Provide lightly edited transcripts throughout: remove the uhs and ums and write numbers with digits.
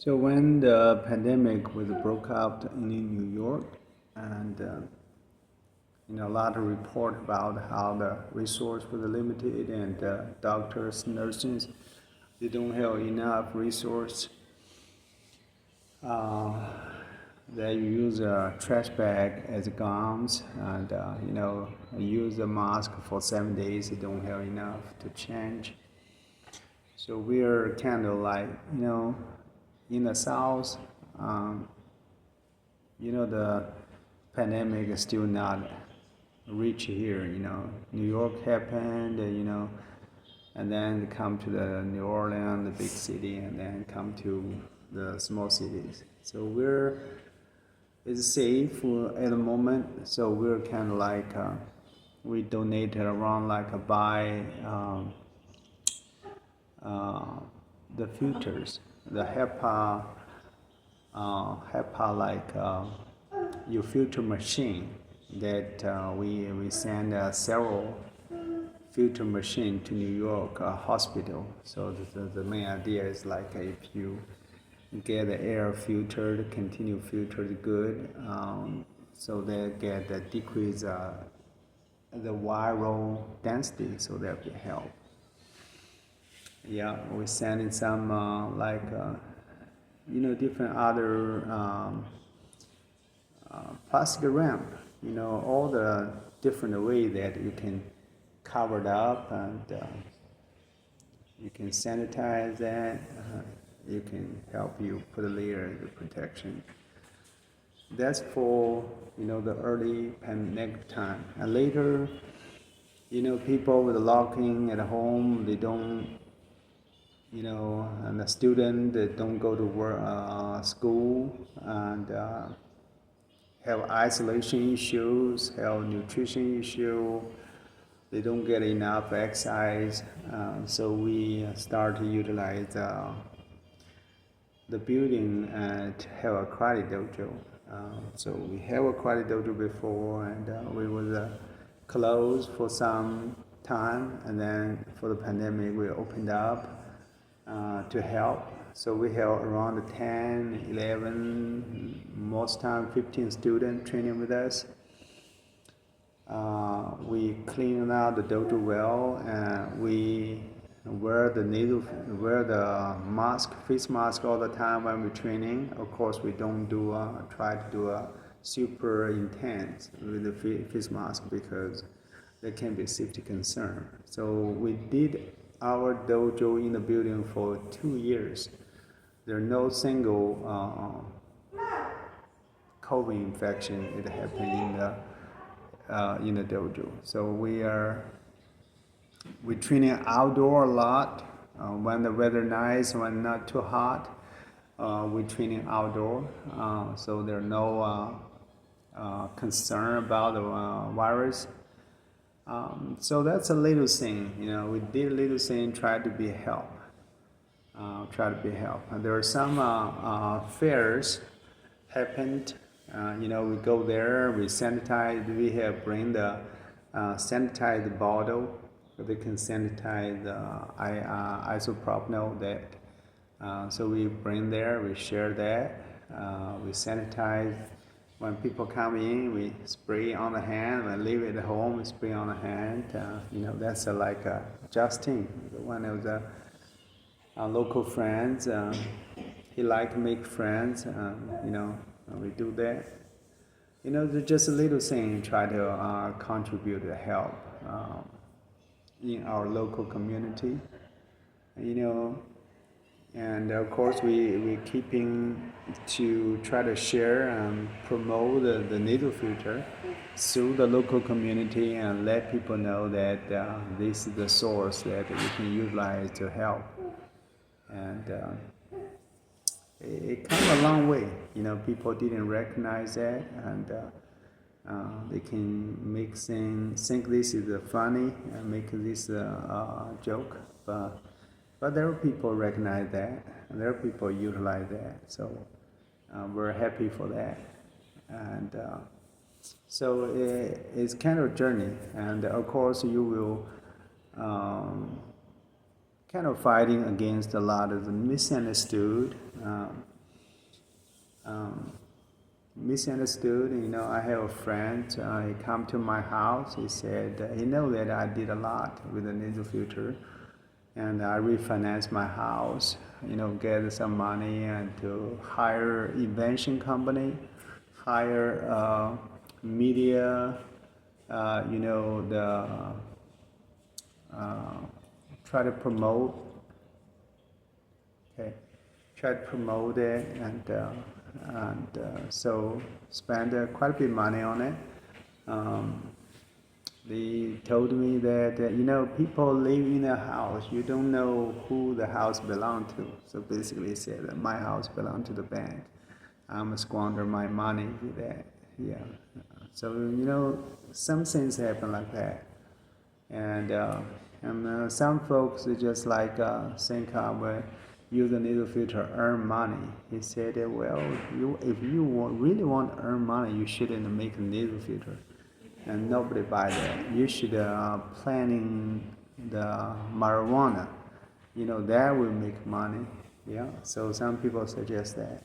So when the pandemic was broke out in New York, and a lot of report about how the resource was limited, and doctors, nurses, they don't have enough resource. They use a trash bag as gowns, and use a mask for 7 days. They don't have enough to change. So we're kind of like in the South, um, the pandemic is still not reach here. New York happened, and then come to the New Orleans, the big city, and then come to the small cities. So it's safe at the moment. So we're kind of like we donated around like buy the filters, the HEPA like your filter machine that we send several filter machine to New York hospital. So the main idea is like if you get the air filtered, continue filtered good, so they get the decrease the viral density, so that will help. Yeah, we send in some different other plastic ramp, all the different way that you can cover it up, and you can sanitize that. You can help you put a layer of protection. That's for the early pandemic time. And later, people with locking at home, they don't, and the student that don't go to work, school, and have isolation issues, have nutrition issue. They don't get enough exercise, so we start to utilize the building and have a karate dojo. So we have a karate dojo before, and we was closed for some time, and then for the pandemic we opened up to help. So we have around 10, 11, most time 15 students training with us. We clean out the dojo well, and we wear the mask, face mask all the time when we're training. Of course, we don't do try to do a super intense with the face mask because there can be safety concern. So we did our dojo in the building for 2 years. There's no single COVID infection it happened in the dojo. So we're training outdoor a lot. When the weather nice, when not too hot, we're training outdoor. So there's no concern about the virus. So that's a little thing, we did a little thing, try to be help. And there are some fairs happened. We go there, we sanitize, we have bring the sanitized bottle. They can sanitize isopropyl that. So we bring there, we share that, we sanitize. When people come in, we spray on the hand. When leave it at home, we spray on the hand. That's like Justin, one of the local friends. He like to make friends. We do that. There's just a little thing, try to contribute to help in our local community. And of course we keeping to try to share and promote the nasal filter through the local community, and let people know that this is the source that you can utilize to help. And it came a long way. People didn't recognize that, and they can make think this is funny and make this a joke, but there are people recognize that, and there are people utilize that. So we're happy for that, and so it's kind of a journey. And of course you will kind of fighting against a lot of the misunderstood um, misunderstood. I have a friend. He come to my house. He said he know that I did a lot with the nasal filter, and I refinanced my house. Get some money and to hire invention company, hire media. The uh, try to promote. Okay, try to promote it and so spend quite a bit of money on it. Um, they told me that people live in a house. You don't know who the house belonged to. So basically, said that my house belonged to the bank. I'm squander my money with that. Yeah. So some things happen like that, and some folks just like think of use a nasal filter earn money. He said, well, if you really want to earn money, you shouldn't make a nasal filter, and nobody buy that. You should planting the marijuana. That will make money. Yeah. So some people suggest that.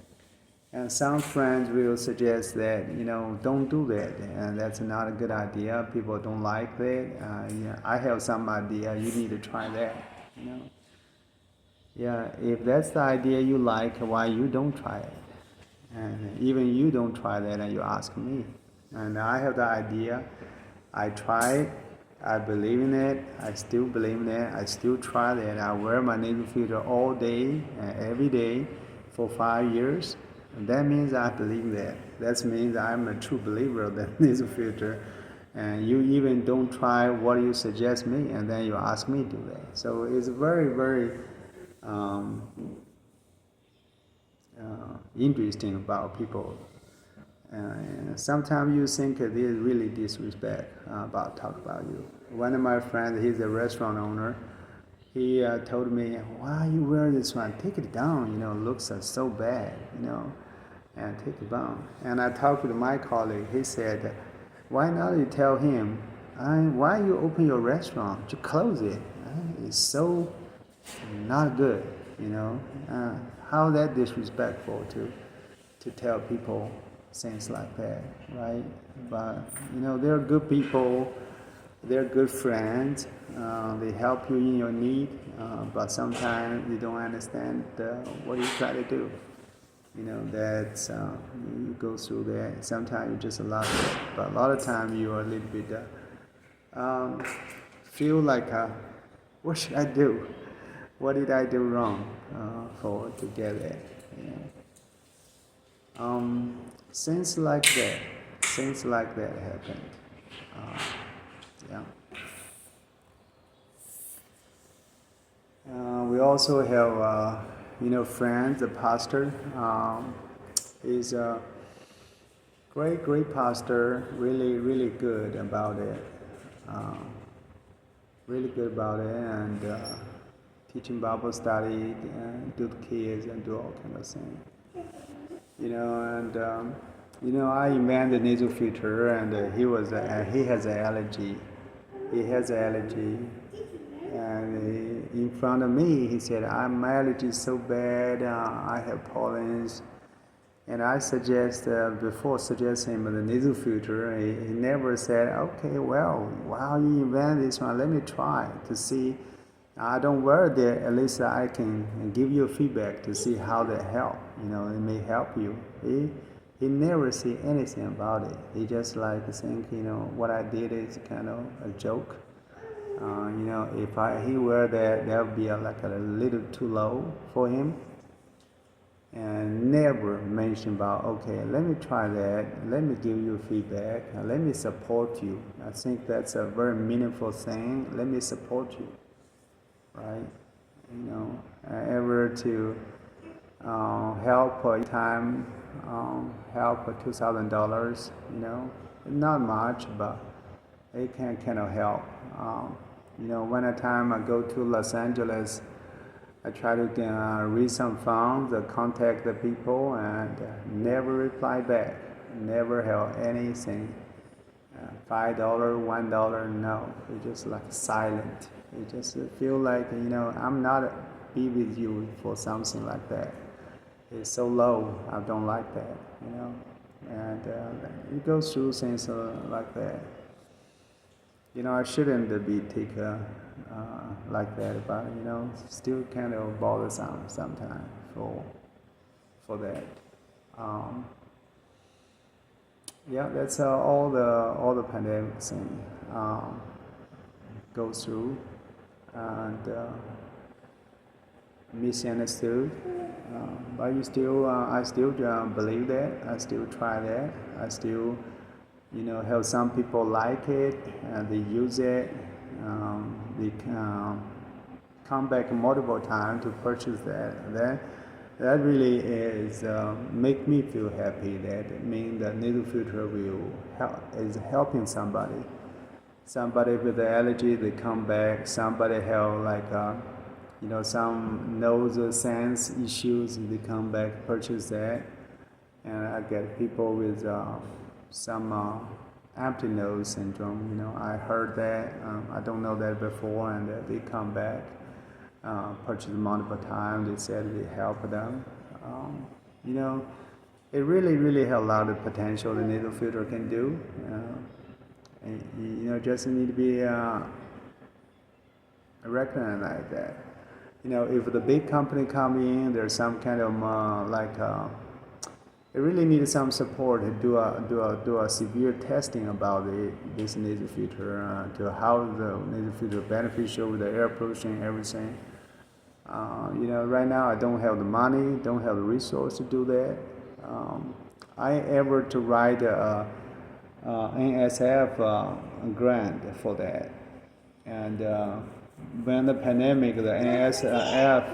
And some friends will suggest that, don't do that, and that's not a good idea. People don't like that. I have some idea. You need to try that. Yeah, if that's the idea you like, why you don't try it? And even you don't try that, and you ask me. And I have the idea. I try it. I believe in it. I still believe in it. I still try that. I wear my nasal filter all day, every day, for 5 years. And that means I believe that. That means I'm a true believer of that nasal filter. And you even don't try what you suggest me, and then you ask me to do that. So it's very, very interesting about people. Sometimes you think they really disrespect about talk about you. One of my friends, he's a restaurant owner. He told me, "Why you wear this one? Take it down. It looks so bad. And take it down." And I talked with my colleague. He said, "Why not you tell him, why you open your restaurant? You close it. It's so not good. How that disrespectful to tell people things like that, right? But they're good people, they're good friends, they help you in your need, but sometimes you don't understand what you try to do. That you go through that. Sometimes you just allow it, but a lot of times you are a little bit feel like, what should I do? What did I do wrong to get that? Things like that happened. Yeah. We also have, friends. The pastor is a great pastor. Really, really good about it. Really good about it, and teaching Bible study, do the kids, and do all kind of things. I invented the nasal filter, and he has an allergy. He has an allergy, and in front of me, he said, "My allergy is so bad. I have pollens." And I before suggest him the nasal filter, he never said, "Okay, well, wow, you invented this one. Let me try to see." I don't wear that. At least I can give you feedback to see how that help. It may help you. He never say anything about it. He just think, what I did is kind of a joke. If he wear that would be like a little too low for him. And never mention about, okay, let me try that. Let me give you feedback. Let me support you. I think that's a very meaningful thing. Let me support you. Right? Ever to help time, help $2,000, not much, but it can kind of help. When a time I go to Los Angeles, I try to raise some funds, contact the people, and never reply back, never help anything. $5, $1, no. It's just like silent. You just feel like, I'm not be with you for something like that. is so low. I don't like that, and it goes through things like that. I shouldn't be taken like that, but still kind of bothersome sometimes for that. Um, yeah, that's all the pandemic thing goes through, and misunderstood. But I still believe that. I still try that. I still, have some people like it and they use it. They come back multiple times to purchase that. That really is make me feel happy. That means the nasal filter is helping somebody. Somebody with the allergy, they come back. Somebody have some nose sense issues, they come back, purchase that. And I get people with some empty nose syndrome. I heard that. I don't know that before, and they come back, purchase multiple times. They said it helped them. It really has a lot of potential the nasal filter can do. And, just need to be recognized that. If the big company come in, there's some kind of it really needs some support to do a severe testing about this nasal filter, to how the nasal filter beneficial with the air pollution, everything. Right now I don't have the money, don't have the resource to do that. I ever to write a NSF grant for that, and when the pandemic, the NSF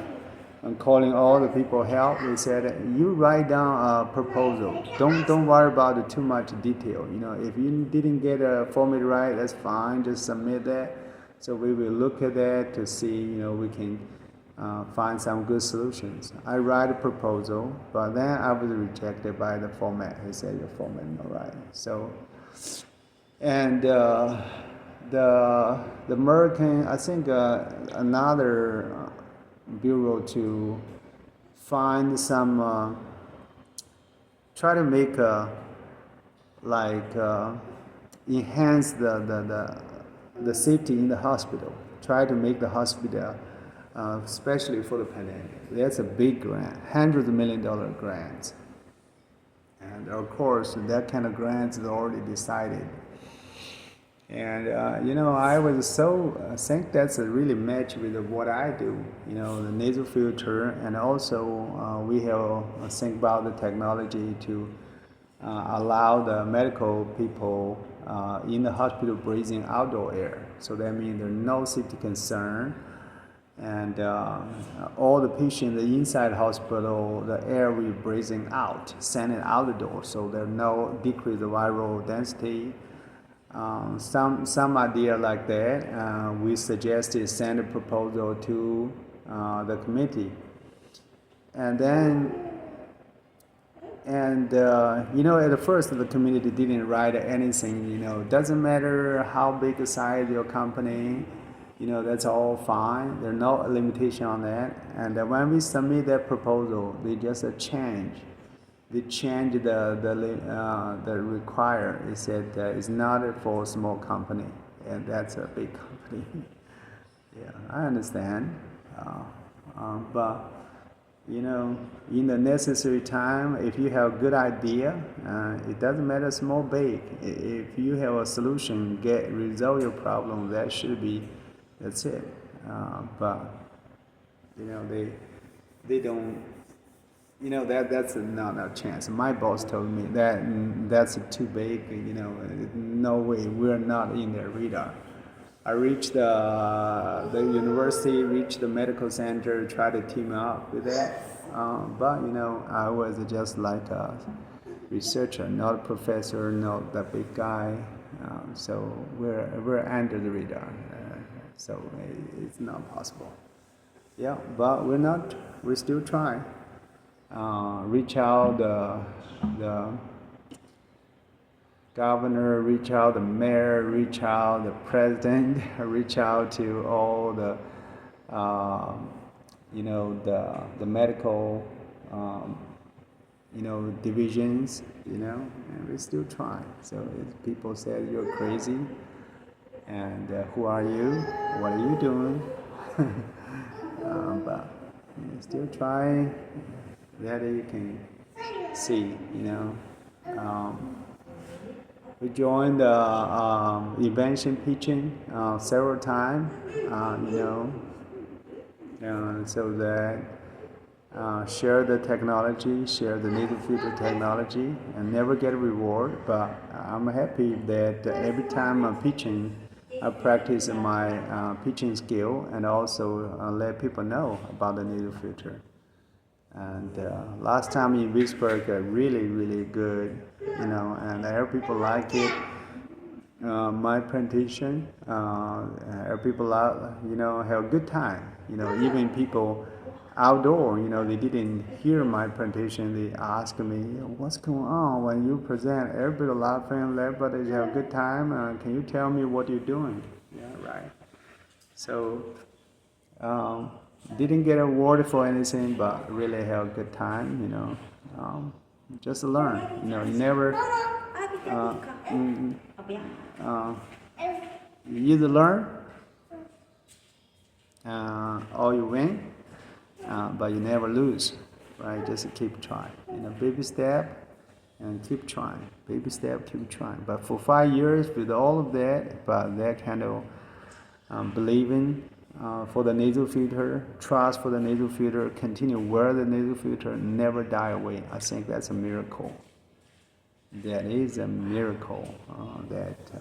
calling all the people help, they said, you write down a proposal. Don't worry about it too much detail. If you didn't get a format right, that's fine. Just submit that. So we will look at that to see, we can find some good solutions. I write a proposal, but then I was rejected by the format. He said your format is not right. So, and the American, I think another bureau to find some, try to make enhance the safety in the hospital. Try to make the hospital, especially for the pandemic. That's a big grant, $100 million grants. And of course, that kind of grants is already decided. And I was I think that's a really match with what I do. The nasal filter, and also we have think about the technology to allow the medical people in the hospital breathing outdoor air. So that means there's no safety concern, and all the patients inside hospital, the air we breathing out, sending out the door. So there's no decrease the viral density. Some idea like that. We suggested send a proposal to the committee, and then at first the committee didn't write anything. Doesn't matter how big a size your company, that's all fine. There's no limitation on that. And when we submit that proposal, they just change. They changed the require. It said it's not for a small company, and that's a big company. Yeah, I understand. But in the necessary time, if you have a good idea, it doesn't matter small, big. If you have a solution, resolve your problem. That's it. But they don't. That's not a chance. My boss told me that's too big. No way. We're not in their radar. I reached the university, reached the medical center, tried to team up with that. But I was just like a researcher, not a professor, not the big guy. So we're under the radar. So it's not possible. Yeah, but we're not. We still try. Reach out the governor, reach out the mayor, reach out the president, reach out to all the the medical um, divisions, and we're still trying. So people say you're crazy, and who are you? What are you doing? But still trying. That you can see, we joined the invention pitching several times, so that share the technology, share the nasal filter technology, and never get a reward. But I'm happy that every time I'm pitching, I practice my pitching skill and also let people know about the nasal filter. And last time in Vicksburg, really, really good, and I heard people like it. My presentation, people out, have a good time. Even people outdoor, they didn't hear my presentation. They ask me, what's going on when you present? Everybody laughing, everybody have a good time. Can you tell me what you're doing? Yeah, right. So, didn't get awarded for anything, but really have a good time. Just learn. You never. You either learn or you win, but you never lose, right? Just keep trying. Baby step and keep trying. Baby step, keep trying. But for 5 years, with all of that, but that kind of believing for the nasal filter, trust for the nasal filter, continue wear the nasal filter, never die away. I think that's a miracle. That is a miracle that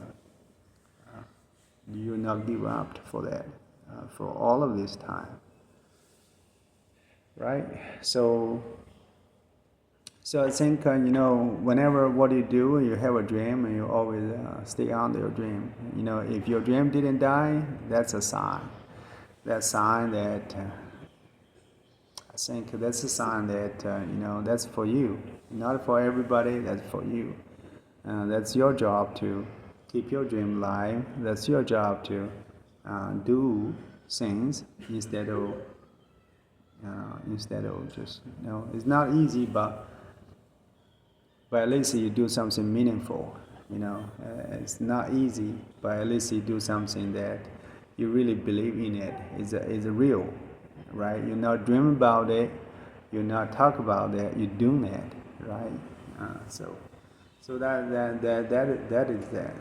you not give up for that, for all of this time, right? So I think whenever what you do, you have a dream, and you always stay on your dream. If your dream didn't die, that's a sign. That sign that I think that's a sign that that's for you, not for everybody. That's for you. That's your job to keep your dream alive. That's your job to do things instead of just it's not easy, but at least you do something meaningful. It's not easy, but at least you do something that you really believe in it. It's real, right? You're not dreaming about it. You're not talk about it. You're doing it, right? So that is that.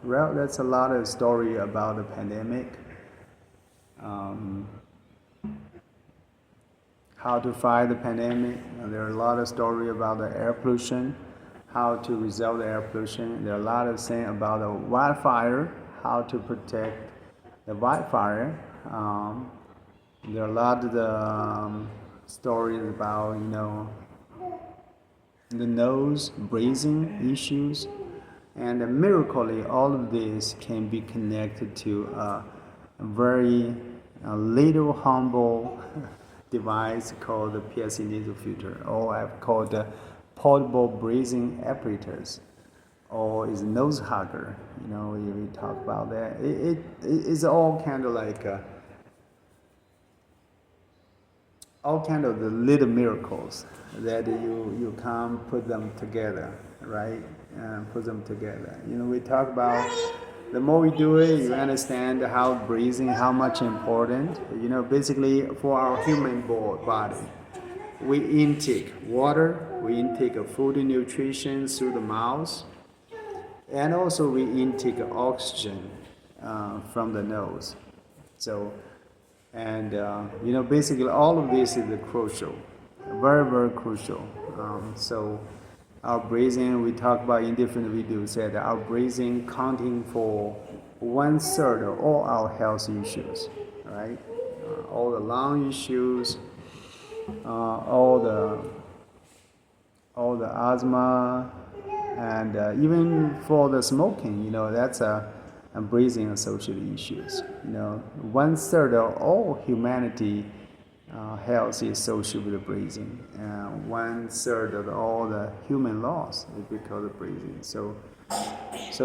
Well, that's a lot of story about the pandemic. How to fight the pandemic. There are a lot of story about the air pollution, how to resolve the air pollution. There are a lot of things about the wildfire, how to protect the wildfire. There are a lot of the stories about the nose breathing issues, and miraculously all of this can be connected to a very little humble device called the PSC Nasal Filter, or I've called the portable breathing apparatus, or is nose hugger. We talk about that. It's all kind of like all kind of the little miracles that you can put them together, right? Put them together. We talk about the more we do it, you understand how breathing, how much important. Basically for our human body, we intake water, we intake food and nutrition through the mouth, and also we intake oxygen from the nose. So, and basically all of this is crucial, very, very crucial. So our breathing, we talk about in different videos, that our breathing counting for 1/3 of all our health issues, right? All the lung issues, all the asthma, and even for the smoking, that's a breathing associated issues. 1/3 of all humanity health is associated with breathing. 1/3 of all the human loss is because of breathing. So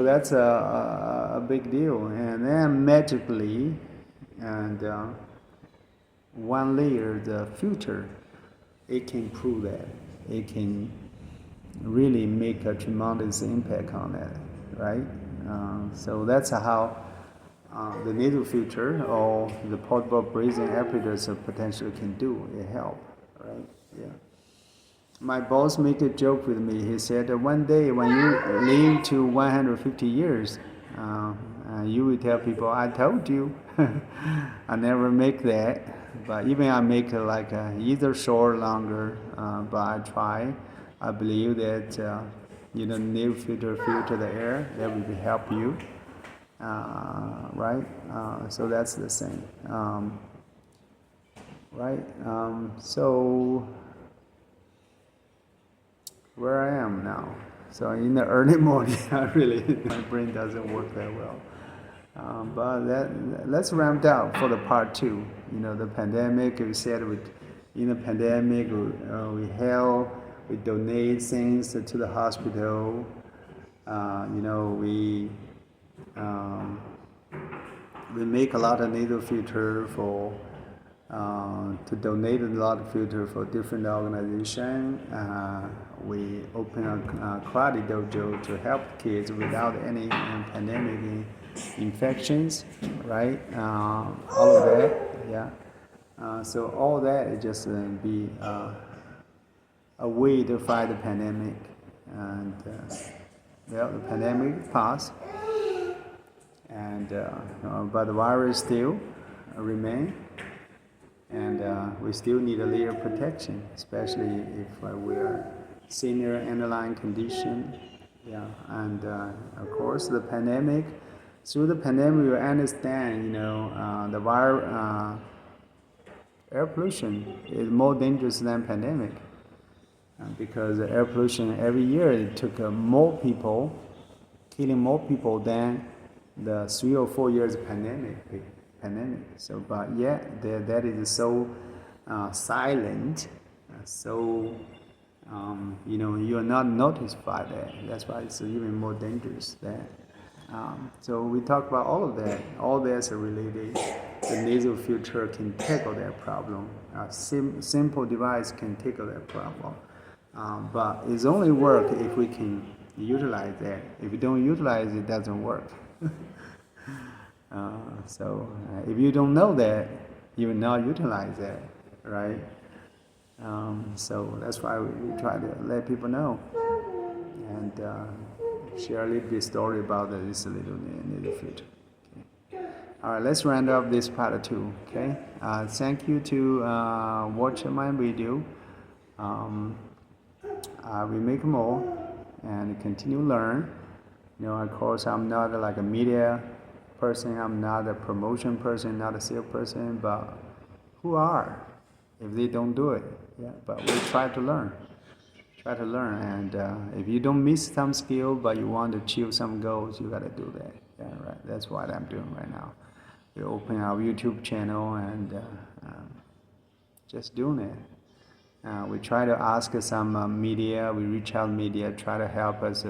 that's a big deal. And then magically, and one layer, the filter it can prove that. It can really make a tremendous impact on that, right? So that's how the nasal filter or the portable breathing apparatus potentially can do. It help, right? Yeah. My boss made a joke with me. He said, one day when you live to 150 years, you will tell people, I told you. I never make that. But even I make like either short or longer, but I try. I believe that, nasal filter the air. That will help you. Right? So that's the same. Right? So where I am now. So in the early morning, my brain doesn't work that well. But let's ramp down for the part two. The pandemic. We said in the pandemic, we donate things to the hospital. We make a lot of nasal filter to donate a lot of filter for different organizations. We open a karate dojo to help kids without any pandemic infections, right? All of that, yeah. So all that is just be a way to fight the pandemic, and the pandemic passed, and but the virus still remain. And we still need a layer of protection, especially if we're senior underlying condition. Yeah, and of course the pandemic. Through the pandemic, we understand, the air pollution is more dangerous than pandemic, because air pollution every year it took more people, killing more people than the 3 or 4 years pandemic. So, but yet that is so silent, so you are not noticed by that. That's why it's even more dangerous. So we talk about all of that. All that's related. The nasal filter can tackle that problem. A simple device can tackle that problem, but it's only work if we can utilize that. If we don't utilize it, it doesn't work. So if you don't know that, you will not utilize that, right? So that's why we try to let people know and share a little bit story about this little nasal filter. Okay. All right, let's round up this part 2. Okay. Thank you to watch my video. We make more and continue learn. Of course, I'm not like a media person, I'm not a promotion person, not a sales person, but who are if they don't do it? Yeah, but we try to learn, and if you don't miss some skill but you want to achieve some goals, you got to do that. Yeah, right. That's what I'm doing right now. We open our YouTube channel and just doing it. We try to ask some media, we reach out media, try to help us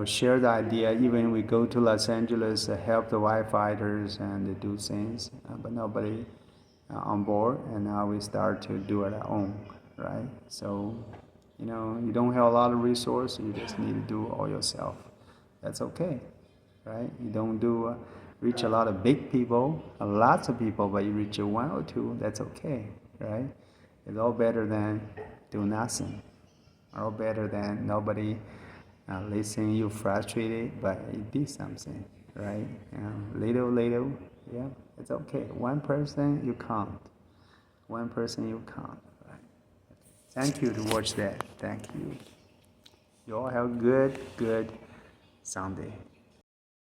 share the idea. Even we go to Los Angeles, help the firefighters and do things, but nobody on board. And now we start to do it our own, right? So, you don't have a lot of resources. You just need to do it all yourself. That's okay, right? You don't reach a lot of big people, lots of people, but you reach 1 or 2. That's okay, right? It's all better than do nothing. All better than nobody. Listen, you frustrated, but you did something, right? Little, yeah, it's okay. One person you count. Right? Thank you to watch that. Thank you. You all have a good Sunday.